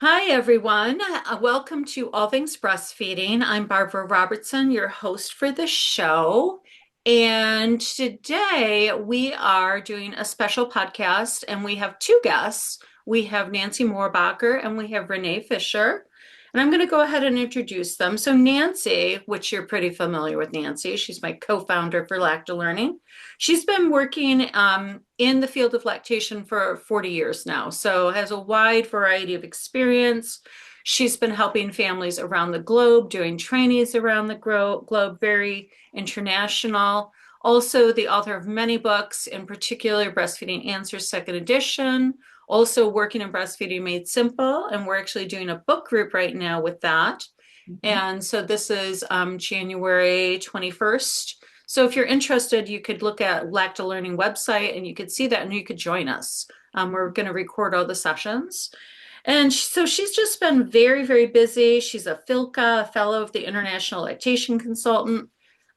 Hi, everyone. Welcome to All Things Breastfeeding. I'm Barbara Robertson, your host for the show. And today we are doing a special podcast, and we have two guests. We have Nancy Mohrbacher and we have Rene Fisher. And I'm going to go ahead and introduce them. So, Nancy, which you're pretty familiar with Nancy, she's my co-founder for LactaLearning. She's been working in the field of lactation for 40 years now, so has a wide variety of experience. She's been helping families around the globe, doing trainings around the globe, very international. Also, the author of many books, in particular, Breastfeeding Answers, second edition. Also, working in Breastfeeding Made Simple, and we're actually doing a book group right now with that. And so this is January 21st. So if you're interested, you could look at LactaLearning website and you could see that and you could join us. We're going to record all the sessions. And so she's just been very, very busy. She's a FILCA, a fellow of the International Lactation Consultant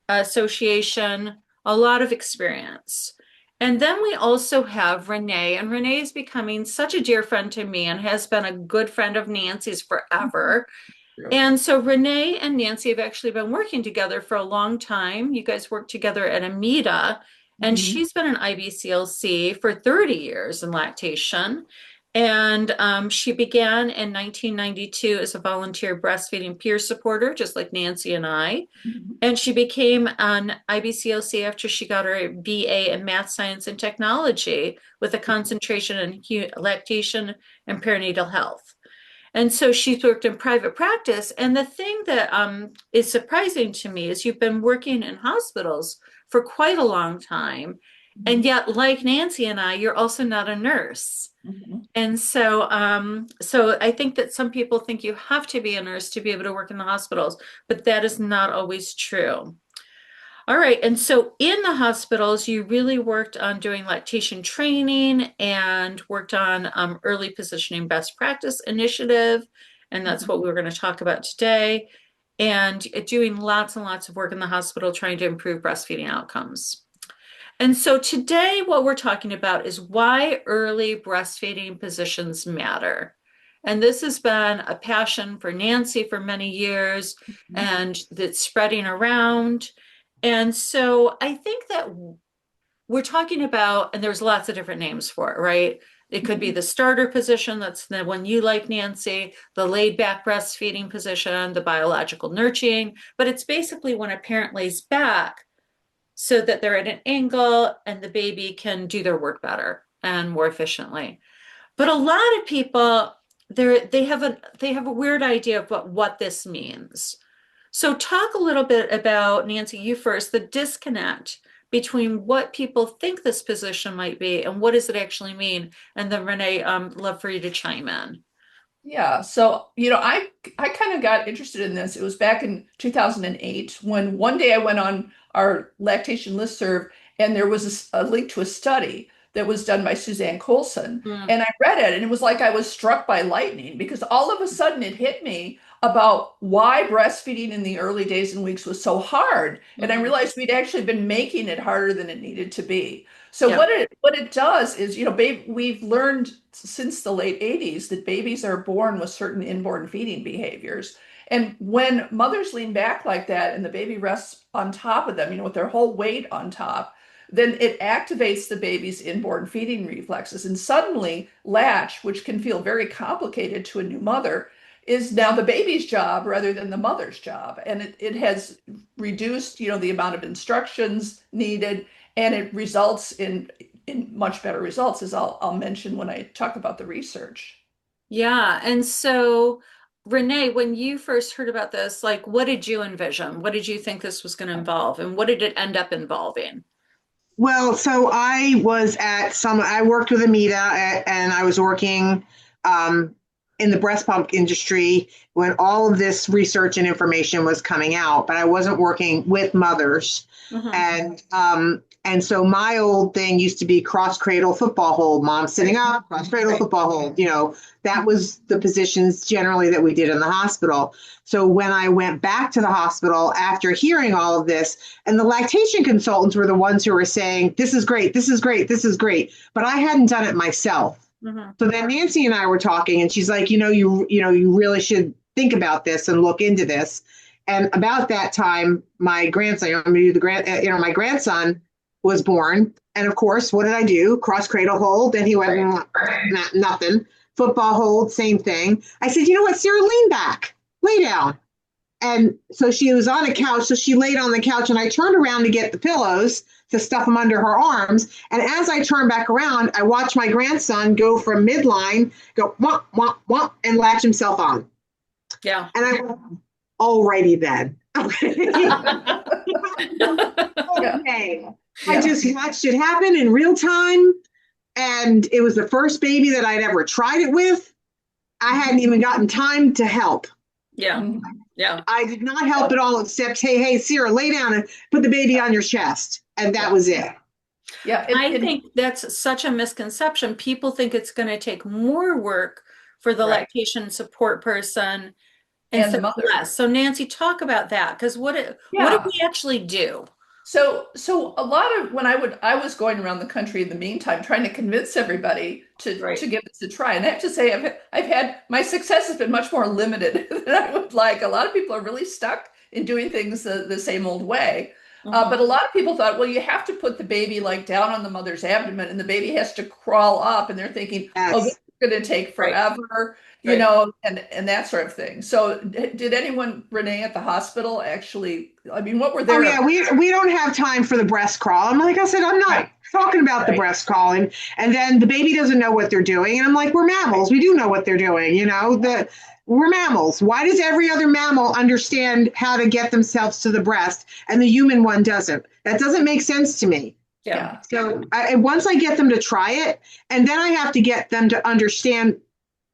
Association, a lot of experience. And then we also have Rene, and Rene is becoming such a dear friend to me and has been a good friend of Nancy's forever. And so Rene and Nancy have actually been working together for a long time. You guys worked together at Amida, and she's been an IBCLC for 30 years in lactation. And she began in 1992 as a volunteer breastfeeding peer supporter, just like Nancy and I. And she became an IBCLC after she got her BA in Math, Science, and Technology with a concentration in lactation and perinatal health. And so she's worked in private practice. And the thing that is surprising to me is you've been working in hospitals for quite a long time. And yet, like Nancy and I, you're also not a nurse. And so I think that some people think you have to be a nurse to be able to work in the hospitals, but that is not always true. All right. And so in the hospitals, you really worked on doing lactation training and worked on early positioning best practice initiative. And that's what we're going to talk about today. And doing lots and lots of work in the hospital trying to improve breastfeeding outcomes. And so today, what we're talking about is why early breastfeeding positions matter. And this has been a passion for Nancy for many years, and that's spreading around. And so I think that we're talking about, and there's lots of different names for it, right? It could be the starter position, that's the one you like, Nancy, the laid back breastfeeding position, the biological nurturing, but it's basically when a parent lays back so that they're at an angle and the baby can do their work better and more efficiently. But a lot of people, they have a weird idea of what this means. So talk a little bit about, Nancy, you first, the disconnect between what people think this position might be and what does it actually mean? And then Rene, love for you to chime in. Yeah, so I kind of got interested in this. It was back in 2008 when one day I went on our lactation listserv and there was a link to a study that was done by Suzanne Colson. Mm, And I read it and it was like I was struck by lightning because all of a sudden it hit me about why breastfeeding in the early days and weeks was so hard. And I mhm. realized we'd actually been making it harder than it needed to be. So Yeah. what it does is, we've learned since the late 80s that babies are born with certain inborn feeding behaviors. And when mothers lean back like that and the baby rests on top of them, with their whole weight on top, then it activates the baby's inborn feeding reflexes. And suddenly, latch, which can feel very complicated to a new mother, is now the baby's job rather than the mother's job. And it has reduced, the amount of instructions needed, and it results in much better results, as I'll mention when I talk about the research. Yeah. And so, Renee, when you first heard about this, like, what did you envision? What did you think this was going to involve? And what did it end up involving? Well, so I worked with Amita and I was working in the breast pump industry when all of this research and information was coming out, but I wasn't working with mothers. Mhm. And so my old thing used to be cross cradle football hold, mom sitting up, cross cradle football hold. That was the positions generally that we did in the hospital. So when I went back to the hospital after hearing all of this, and the lactation consultants were the ones who were saying, this is great, this is great, this is great. But I hadn't done it myself. Mhm. So then Nancy and I were talking, and she's like, you really should think about this and look into this. And about that time, my grandson, I'm going to do my grandson was born. And of course, what did I do? Cross cradle hold. And he went, nothing. Football hold, same thing. I said, you know what, Sarah, lean back, lay down. And so she was on a couch. So she laid on the couch, and I turned around to get the pillows to stuff them under her arms. And as I turned back around, I watched my grandson go from midline, go womp, womp, womp, and latch himself on. Yeah. And I went, alrighty then. Okay. I just watched it happen in real time. And it was the first baby that I'd ever tried it with. I hadn't even gotten time to help. Yeah. Yeah. I did not help at all, except, hey, Sarah, lay down and put the baby on your chest. And that was it. Yeah. I think that's such a misconception. People think it's going to take more work for the lactation support person and the instead of mother. less. So Nancy, talk about that, because what did we actually do? So a lot of when I was going around the country in the meantime trying to convince everybody to give this a try. And I have to say I've had my success has been much more limited than I would like. A lot of people are really stuck in doing things the same old way. But a lot of people thought, well, you have to put the baby like down on the mother's abdomen and the baby has to crawl up, and they're thinking, oh, this is going to take forever. You know, and that sort of thing. So did anyone, Rene, at the hospital actually, I mean, what were their... Oh, yeah, we don't have time for the breast crawl. And like I said, I'm not talking about the breast crawling. And then the baby doesn't know what they're doing. And I'm like, we're mammals. We do know what they're doing. We're mammals. Why does every other mammal understand how to get themselves to the breast and the human one doesn't? That doesn't make sense to me. Yeah. So once I get them to try it, and then I have to get them to understand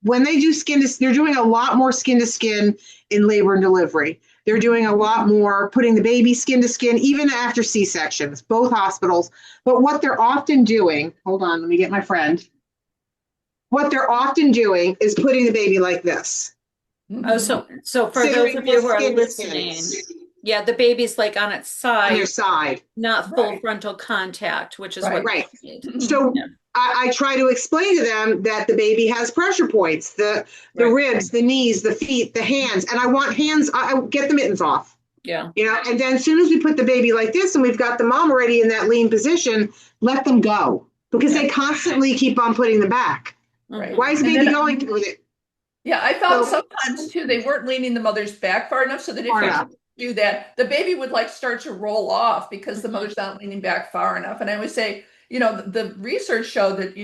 when they do they're doing a lot more skin to skin in labor and delivery. They're doing a lot more putting the baby skin to skin, even after C-sections, both hospitals. But what they're often doing, hold on, let me get my friend. What they're often doing is putting the baby like this. Oh, so for those of you who are listening, yeah, the baby's like on its side, on your side, not full frontal contact, which is what right. So I try to explain to them that the baby has pressure points, the ribs, the knees, the feet, the hands, and I want hands. I get the mittens off. Yeah. And then as soon as we put the baby like this and we've got the mom already in that lean position, let them go, because they constantly keep on putting them back. Right. Why is the baby going with it? Yeah, I thought sometimes too they weren't leaning the mother's back far enough, so that if you do that, the baby would like start to roll off because the mother's not leaning back far enough. And I would say, the research showed that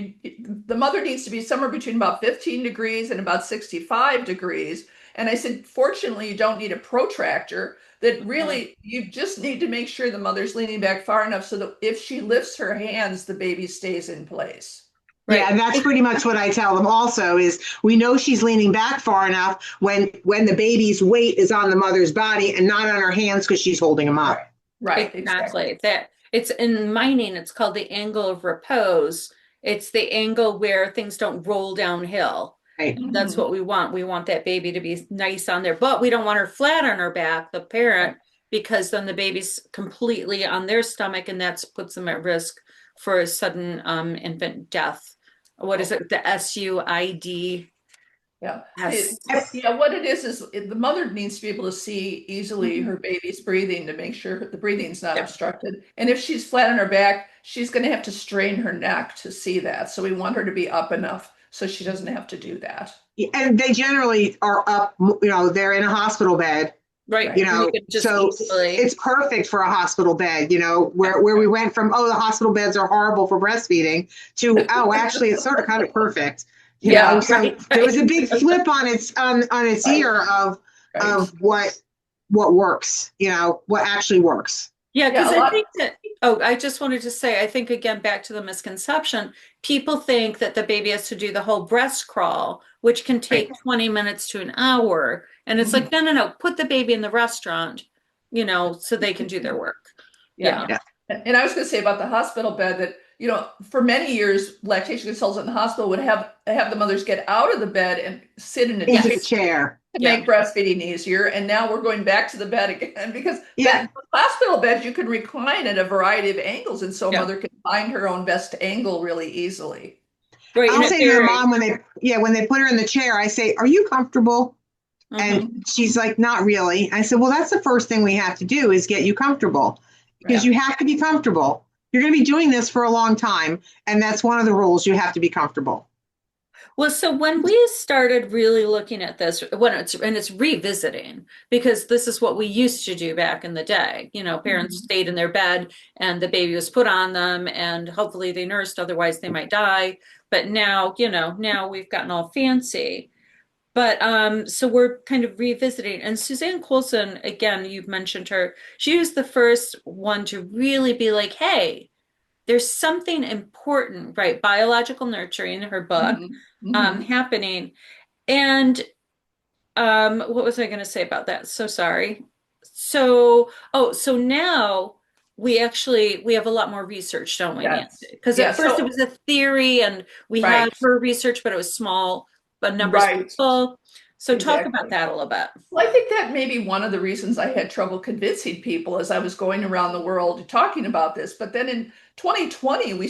the mother needs to be somewhere between about 15 degrees and about 65 degrees. And I said, fortunately, you don't need a protractor. That really, you just need to make sure the mother's leaning back far enough so that if she lifts her hands, the baby stays in place. Right. Yeah, and that's pretty much what I tell them also is we know she's leaning back far enough when the baby's weight is on the mother's body and not on her hands because she's holding them up. Right. Exactly. That it's in mining, it's called the angle of repose. It's the angle where things don't roll downhill. Right. That's what we want. We want that baby to be nice on there, but we don't want her flat on her back, the parent, because then the baby's completely on their stomach, and that puts them at risk for a sudden infant death. What is it? The SUID. Yeah. What it is the mother needs to be able to see easily her baby's breathing to make sure the breathing's not obstructed. And if she's flat on her back, she's going to have to strain her neck to see that. So we want her to be up enough so she doesn't have to do that. And they generally are up, they're in a hospital bed. Right. So it's perfect for a hospital bed, where we went from, the hospital beds are horrible for breastfeeding to, actually it's sort of kind of perfect. There was a big flip on its ear of what works, what actually works. Yeah, because I think that, I just wanted to say, I think, again, back to the misconception, people think that the baby has to do the whole breast crawl, which can take 20 minutes to an hour. And it's like, no, put the baby in the restaurant, so they can do their work. Yeah. And I was going to say about the hospital bed that, for many years, lactation consultants in the hospital would have the mothers get out of the bed and sit in a chair to make breastfeeding easier. And now we're going back to the bed again because the hospital bed you can recline at a variety of angles, and so mother can find her own best angle really easily. Right, and I'll it say to the varies. mom when they put her in the chair, I say, "Are you comfortable?" And Hmm. she's like, "Not really." I said, "Well, that's the first thing we have to do is get you comfortable because Yeah. you have to be comfortable. You're going to be doing this for a long time, and that's one of the rules. You have to be comfortable." Well, so when we started really looking at this, when it's revisiting, because this is what we used to do back in the day. Parents Mhm. stayed in their bed and the baby was put on them and hopefully they nursed, otherwise they might die. But now, now we've gotten all fancy. But so we're kind of revisiting. And Suzanne Coulson, again, you've mentioned her, she was the first one to really be like, hey, there's something important, right? Biological nurturing, her book, Mhm. Mhm. happening. And what was I going to say about that? So sorry. So now we have a lot more research, don't we, Nancy? Yes. Because Yeah. at first it So, was a theory and we had right. her research, but it was small, but numbers of Right. people. So talk about Exactly. that a little bit. Well, I think that may be one of the reasons I had trouble convincing people as I was going around the world talking about this. But then in 2020, we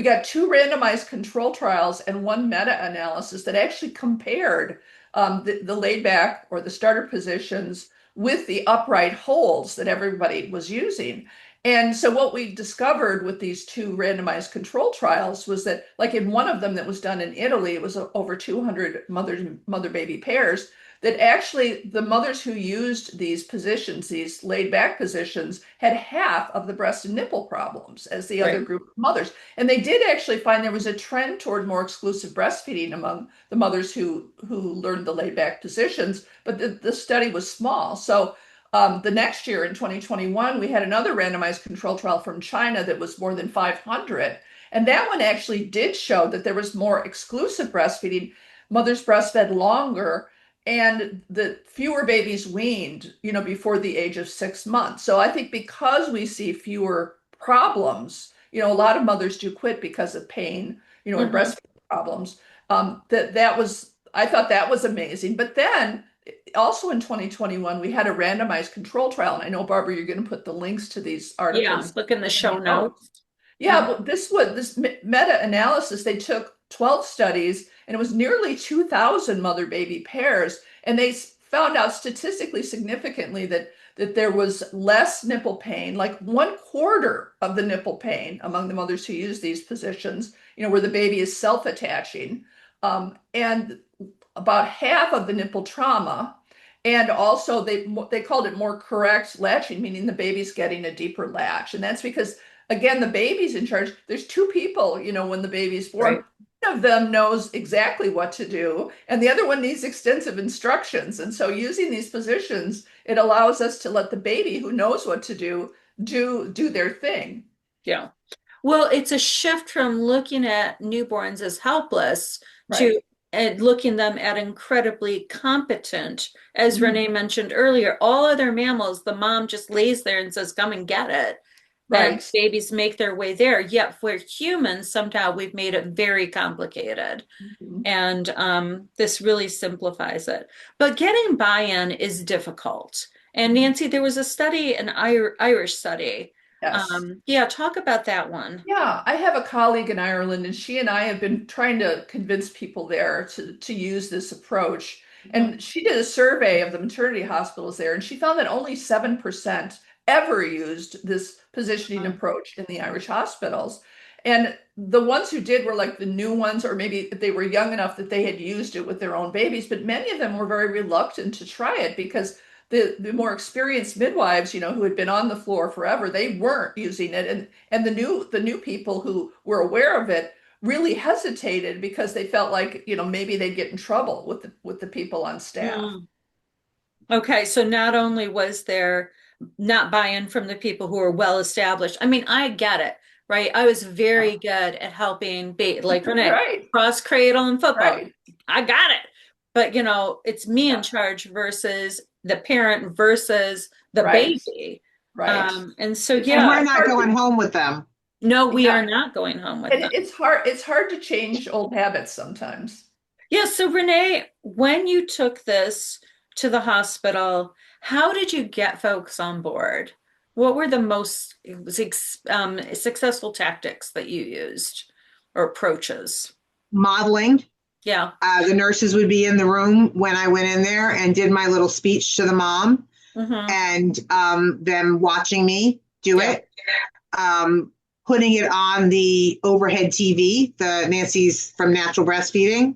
got two randomized control trials and one meta-analysis that actually compared the laid back or the starter positions with the upright holds that everybody was using. And so what we discovered with these two randomized control trials was that, like in one of them that was done in Italy, it was over 200 mother-baby pairs that actually the mothers who used these positions, these laid back positions, had half of the breast and nipple problems as the other Right. group of mothers. And they did actually find there was a trend toward more exclusive breastfeeding among the mothers who learned the laid back positions, but the study was small. So the next year in 2021, we had another randomized control trial from China that was more than 500. And that one actually did show that there was more exclusive breastfeeding. Mothers breastfed longer and the fewer babies weaned, before the age of 6 months. So I think because we see fewer problems, a lot of mothers do quit because of pain, and Hmm. breastfeeding problems. I thought that was amazing. But then also in 2021, we had a randomized control trial. And I know, Barbara, you're going to put the links to these Yeah, articles look in the in show the notes. notes. Yeah, Mhm. but this meta-analysis, they took 12 studies and it was nearly 2,000 mother-baby pairs, and they found out statistically significantly that there was less nipple pain, like 1/4 of the nipple pain among the mothers who use these positions, where the baby is self-attaching, and about half of the nipple trauma. And also, they called it more correct latching, meaning the baby's getting a deeper latch, and that's because again, the baby's in charge. There's two people, when the baby's born. Right. One of them knows exactly what to do, and the other one needs extensive instructions. And so, using these positions, it allows us to let the baby who knows what to do their thing. Yeah. Well, it's a shift from looking at newborns as helpless to Right. looking them at incredibly competent. As Mhm. Renee mentioned earlier, all other mammals, the mom just lays there and says, "Come and get it." And Right. babies make their way there. Yet for humans, somehow we've made it very complicated. Mhm. And this really simplifies it. But getting buy-in is difficult. And Mhm. Nancy, there was a study, an Irish study. Yes. Yeah, talk about that one. Yeah, I have a colleague in Ireland, and she and I have been trying to convince people there to use this approach. Mhm. And she did a survey of the maternity hospitals there, and she found that only 7% ever used this positioning approach in the Irish hospitals. And the ones who did were like the new ones, or maybe they were young enough that they had used it with their own babies, but many of them were very reluctant to try it because the more experienced midwives, who had been on the floor forever, they weren't using it. And the new people who were aware of it really hesitated because they felt like, maybe they'd get in trouble with the people on staff. Mm. Okay, so not only was there not buy-in from the people who are well established. I mean, I get it, right? I was Yeah. very good at helping like Renee, Right, cross cradle and football. right. I got it. But it's me in Yeah, charge versus the parent versus the right, baby. right. And so It's And yeah, we're it's not hard going to home with them. no, we yeah, are not going home with and them. it's hard to change old habits sometimes. Yeah, so Renee, when you took this to the hospital, how did you get folks on board? What were the most successful tactics that you used? or approaches? Modeling. Yeah. The nurses would be in the room when I went in there and did my little speech to the mom, and them watching me do it. Putting it on the overhead TV, the Nancy's from Natural Breastfeeding.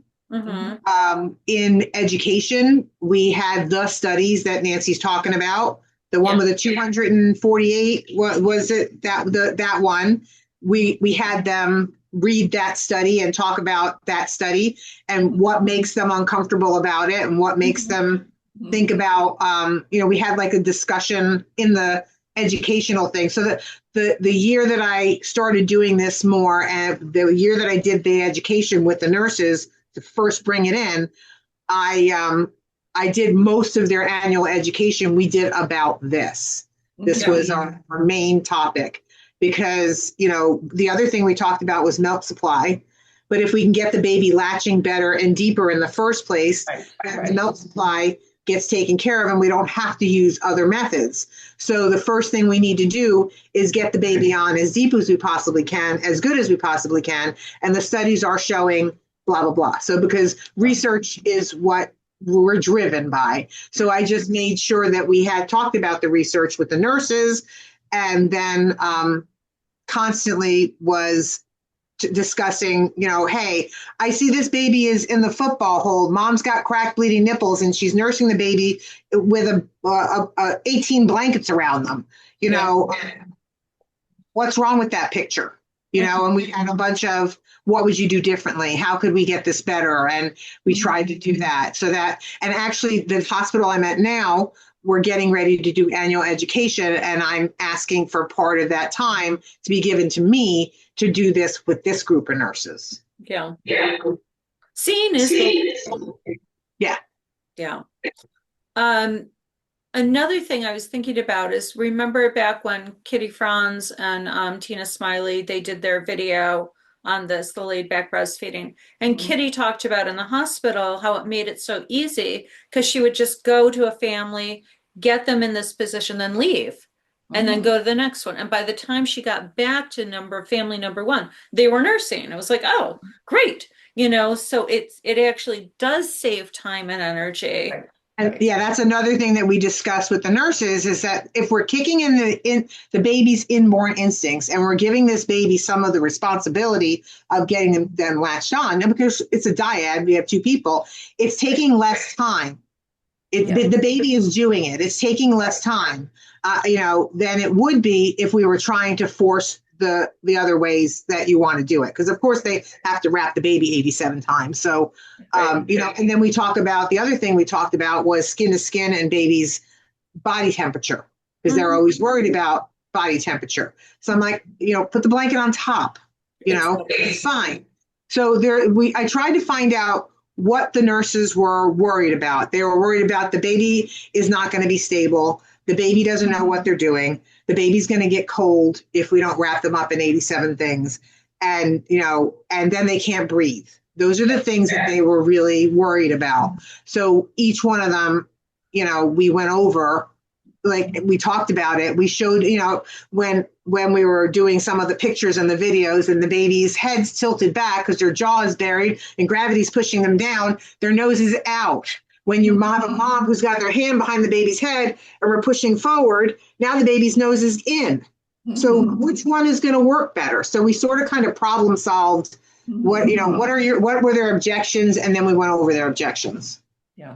In education, we had the studies that Nancy's talking about. The one with the 248, what was it? That one. We had them read that study and talk about that study and what makes them uncomfortable about it and what makes them think about, we had like a discussion in the educational thing. So that the year that I started doing this more, and the year that I did the education with the nurses to first bring it in, I did most of their annual education. We did about this. This was our main topic, because, the other thing we talked about was milk supply. But if we can get the baby latching better and deeper in the first place, the milk supply gets taken care of and we don't have to use other methods. So the first thing we need to do is get the baby on as deep as we possibly can, as good as we possibly can. And the studies are showing blah, blah, blah. So because research is what we're driven by. So I just made sure that we had talked about the research with the nurses, and then constantly was discussing, hey, I see this baby is in the football hold. Mom's got cracked, bleeding nipples, and she's nursing the baby with a 18 blankets around them. What's wrong with that picture? And we had a bunch of, what would you do differently? How could we get this better? And we tried to do that. And actually the hospital I'm at now, we're getting ready to do annual education, and I'm asking for part of that time to be given to me to do this with this group of nurses. Yeah. Seeing is Yeah. Another thing I was thinking about is, remember back when Kitty Franz and Tina Smiley, they did their video on this, the laid back breastfeeding. And Kitty talked about in the hospital how it made it so easy, because she would just go to a family, get them in this position, then leave, and then go to the next one. And by the time she got back to family number one, they were nursing. It was like, oh, great. So it actually does save time and energy. Right. And that's another thing that we discuss with the nurses, is that if we're kicking in the baby's inborn instincts and we're giving this baby some of the responsibility of getting them latched on, and because it's a dyad, we have two people, it's taking less time. The baby is doing it. It's taking less time, than it would be if we were trying to force the other ways that you want to do it. Because of course they have to wrap the baby 87 times. So, and then the other thing we talked about was skin to skin and baby's body temperature, because they're always worried about body temperature. So I'm like, put the blanket on top, it's fine. So I tried to find out what the nurses were worried about. They were worried about the baby is not going to be stable. The baby doesn't know what they're doing. The baby's going to get cold if we don't wrap them up in 87 things. And, and then they can't breathe. Those are the things that they were really worried about. So each one of them, we went over, like we talked about it. We showed, when we were doing some of the pictures and the videos, and the baby's head's tilted back because their jaw is buried and gravity's pushing them down, their nose is out. When you have a mom who's got their hand behind the baby's head and we're pushing forward, now the baby's nose is in. So which one is going to work better? So we sort of kind of problem solved what were their objections, and then we went over their objections.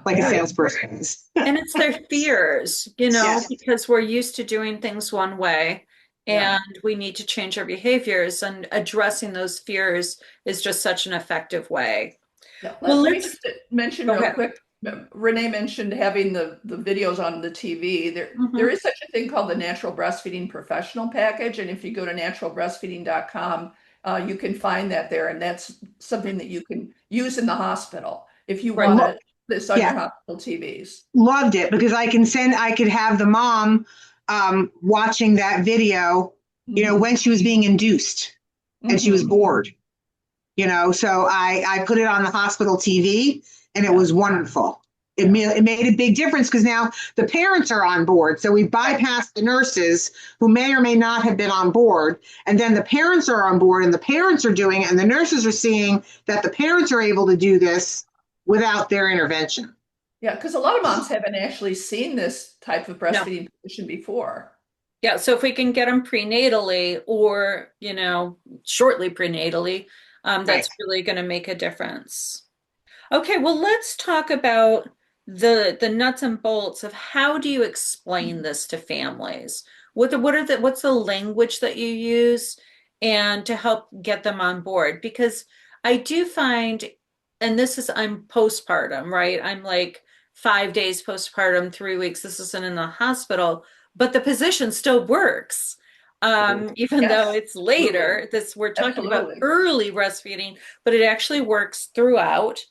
Like a salesperson is. And it's their fears, because we're used to doing things one way, and we need to change our behaviors, and addressing those fears is just such an effective way. Let's mention real quick. Renee mentioned having the videos on the TV. There is such a thing called the Natural Breastfeeding Professional Package. And if you go to naturalbreastfeeding.com, you can find that there. And that's something that you can use in the hospital if you want this on your hospital TVs. Loved it, because I could have the mom watching that video, when she was being induced and she was bored, so I put it on the hospital TV. And it was wonderful. It made a big difference because now the parents are on board. So we bypassed the nurses who may or may not have been on board. And then the parents are on board and the parents are doing it. And the nurses are seeing that the parents are able to do this without their intervention. Yeah, because a lot of moms haven't actually seen this type of No. breastfeeding position before. Yeah, so if we can get them prenatally or, shortly prenatally, that's Right. really going to make a difference. Okay, well, let's talk about the nuts and bolts of how do you explain this to families? What's the language that you use and to help get them on board? Because I do find, and I'm postpartum, right? I'm like 5 days postpartum, 3 weeks. This isn't in the hospital, but the position still works. Even though Yes, it's later, we're talking about absolutely. early breastfeeding, but it actually works throughout.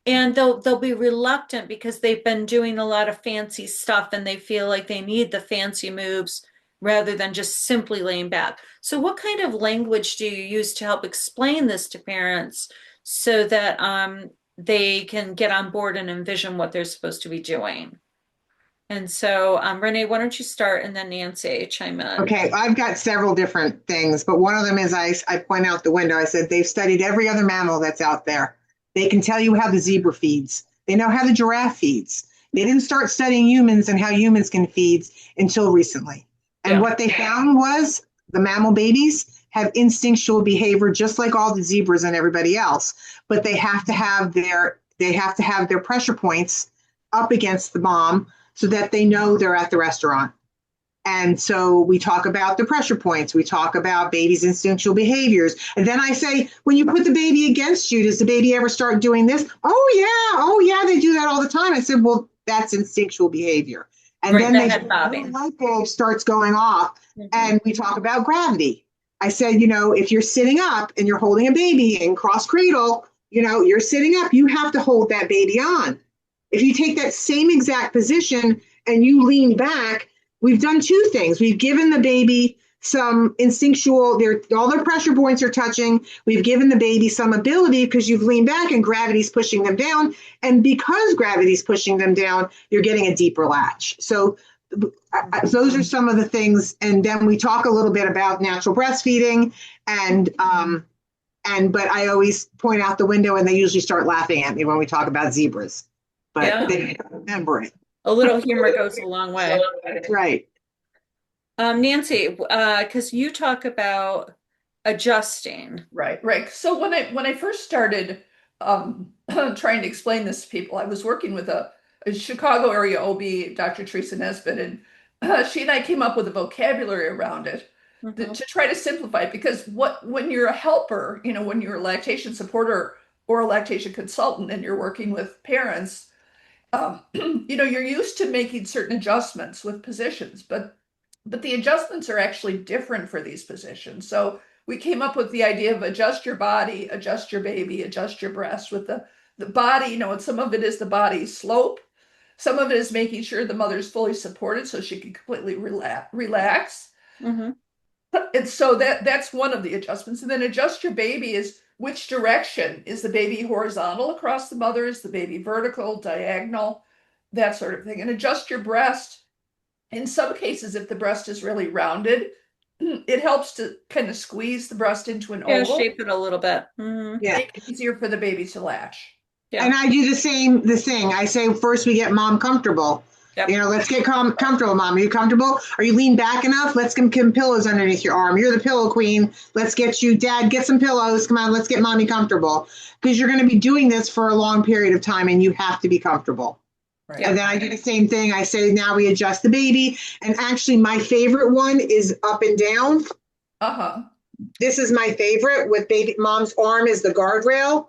And they'll be reluctant because they've been doing a lot of fancy stuff and they feel like they need the fancy moves rather than just simply laying back. So what kind of language do you use to help explain this to parents so that they can get on board and envision what they're supposed to be doing? And so, Renee, why don't you start and then Nancy chime in? Okay, I've got several different things, but one of them is I point out the window. I said they've studied every other mammal that's out there. They can tell you how the zebra feeds. They know how the giraffe feeds. They didn't start studying humans and how humans can feed until recently. And what they found was the mammal babies have instinctual behavior just like all the zebras and everybody else, but they have to have their pressure points up against the mom so that they know they're at the restaurant. And so we talk about the pressure points. We talk about baby's instinctual behaviors. And then I say, when you put the baby against you, does the baby ever start doing this? Oh, yeah, they do that all the time. I said, well, that's instinctual behavior. And then the light bulb starts going off, and we talk about gravity. I said, if you're sitting up and you're holding a baby in cross cradle, you're sitting up, you have to hold that baby on. If you take that same exact position and you lean back, we've done two things. We've given the baby some instinctual, all their pressure points are touching. We've given the baby some ability because you've leaned back and gravity's pushing them down. And because gravity's pushing them down, you're getting a deeper latch. So those are some of the things. And then we talk a little bit about natural breastfeeding but I always point out the window and they usually start laughing at me when we talk about zebras. But they don't remember it. A little humor goes a long way. Right. Nancy, because you talk about adjusting. Right. So when I first started trying to explain this to people, I was working with a Chicago area OB, Dr. Teresa Nesbitt, and she and I came up with a vocabulary around it to try to simplify it. Because when you're a helper, when you're a lactation supporter or a lactation consultant and you're working with parents, you're used to making certain adjustments with positions, but the adjustments are actually different for these positions. So we came up with the idea of adjust your body, adjust your baby, adjust your breast with the body, and some of it is the body slope. Some of it is making sure the mother's fully supported so she can completely relax. And so that's one of the adjustments. And then adjust your baby is which direction. Is the baby horizontal across the mother? Is the baby vertical, diagonal, that sort of thing? And adjust your breast. In some cases, if the breast is really rounded, it helps to kind of squeeze the breast into an oval. Shape it a little bit. Make it easier for the baby to latch. And I do the thing. I say first we get mom comfortable. Let's get comfortable, mom. Are you comfortable? Are you leaned back enough? Let's get pillows underneath your arm. You're the pillow queen. Let's get you, dad, get some pillows. Come on, let's get mommy comfortable. Because you're going to be doing this for a long period of time and you have to be comfortable. Right. And then I do the same thing. I say, now we adjust the baby. And actually my favorite one is up and down. This is my favorite with baby. Mom's arm is the guardrail.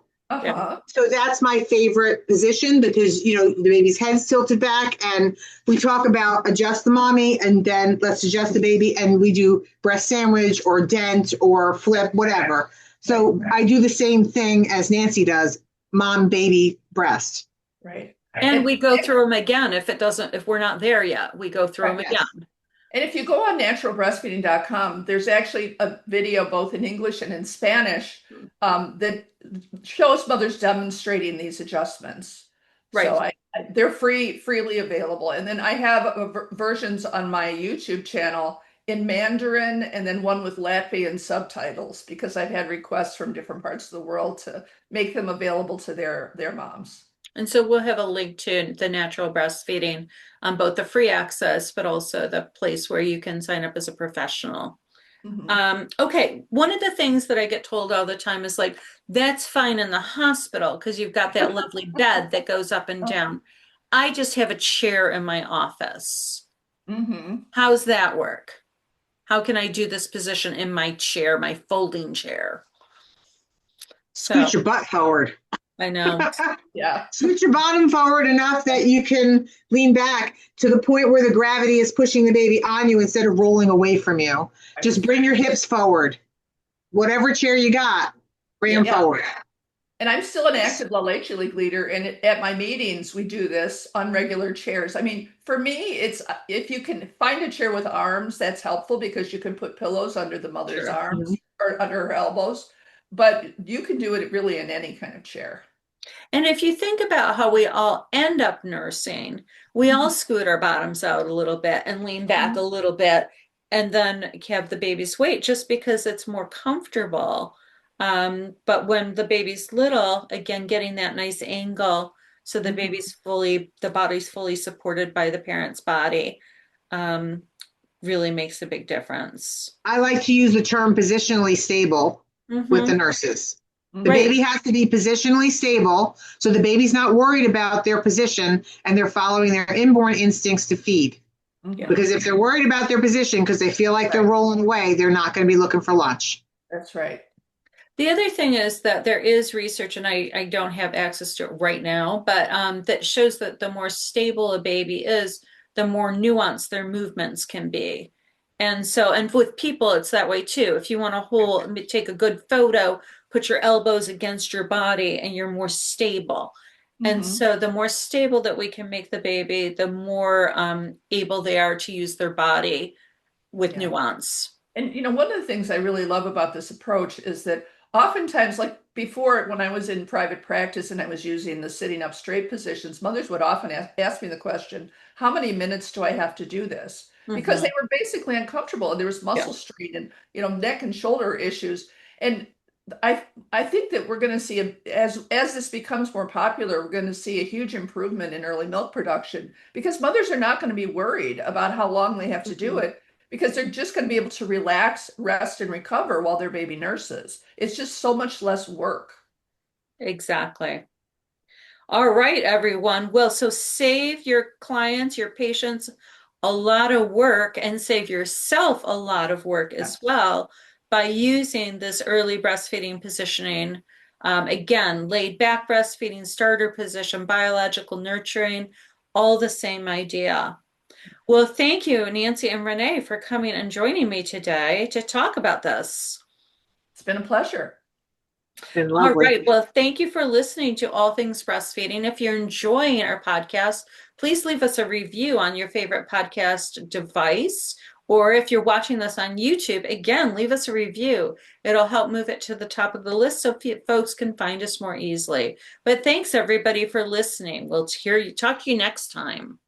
So that's my favorite position because, the baby's head's tilted back and we talk about adjust the mommy and then let's adjust the baby and we do breast sandwich or dent or flip, whatever. So I do the same thing as Nancy does, mom, baby, breast. Right. And we go through them again. If we're not there yet, we go through them again. And if you go on naturalbreastfeeding.com, there's actually a video both in English and in Spanish that shows mothers demonstrating these adjustments. Right. So They're freely available. And then I have versions on my YouTube channel in Mandarin and then one with Latvian subtitles because I've had requests from different parts of the world to make them available to their moms. And so we'll have a link to the natural breastfeeding on both the free access, but also the place where you can sign up as a professional. Okay, one of the things that I get told all the time is like, that's fine in the hospital because you've got that lovely bed that goes up and down. I just have a chair in my office. How's that work? How can I do this position in my chair, my folding chair? Scoot your butt forward. I know. Yeah. Scoot your bottom forward enough that you can lean back to the point where the gravity is pushing the baby on you instead of rolling away from you. Just bring your hips forward. Whatever chair you got, bring them forward. And I'm still an active La Leche League leader, and at my meetings, we do this on regular chairs. I mean, for me, it's if you can find a chair with arms, that's helpful because you can put pillows under the mother's arms or under her elbows. But you can do it really in any kind of chair. And if you think about how we all end up nursing, we all scoot our bottoms out a little bit and lean back a little bit and then have the baby's weight just because it's more comfortable. But when the baby's little, again, getting that nice angle so the the body's fully supported by the parent's body, really makes a big difference. I like to use the term positionally stable with the nurses. The baby has to be positionally stable, so the baby's not worried about their position and they're following their inborn instincts to feed. Because if they're worried about their position because they feel like they're rolling away, they're not going to be looking for lunch. That's right. The other thing is that there is research, and I don't have access to it right now, but that shows that the more stable a baby is, the more nuanced their movements can be. And so, and with people, it's that way too. If you want to take a good photo, put your elbows against your body and you're more stable. And so the more stable that we can make the baby, the more able they are to use their body with nuance. And, one of the things I really love about this approach is that oftentimes, like before, when I was in private practice and I was using the sitting up straight positions, mothers would often ask me the question, how many minutes do I have to do this? Because they were basically uncomfortable and there was muscle strain and, neck and shoulder issues. And I think that we're going to see, as this becomes more popular, we're going to see a huge improvement in early milk production because mothers are not going to be worried about how long they have to do it because they're just going to be able to relax, rest, and recover while they're baby nurses. It's just so much less work. Exactly. All right, everyone. Well, so save your clients, your patients a lot of work and save yourself a lot of work as well by using this early breastfeeding positioning. Again, laid back breastfeeding, starter position, biological nurturing, all the same idea. Well, thank you, Nancy and Renee, for coming and joining me today to talk about this. It's been a pleasure. Been lovely. All right. Well, thank you for listening to All Things Breastfeeding. If you're enjoying our podcast, please leave us a review on your favorite podcast device. Or if you're watching this on YouTube, again, leave us a review. It'll help move it to the top of the list so folks can find us more easily. But thanks, everybody, for listening. We'll talk to you next time.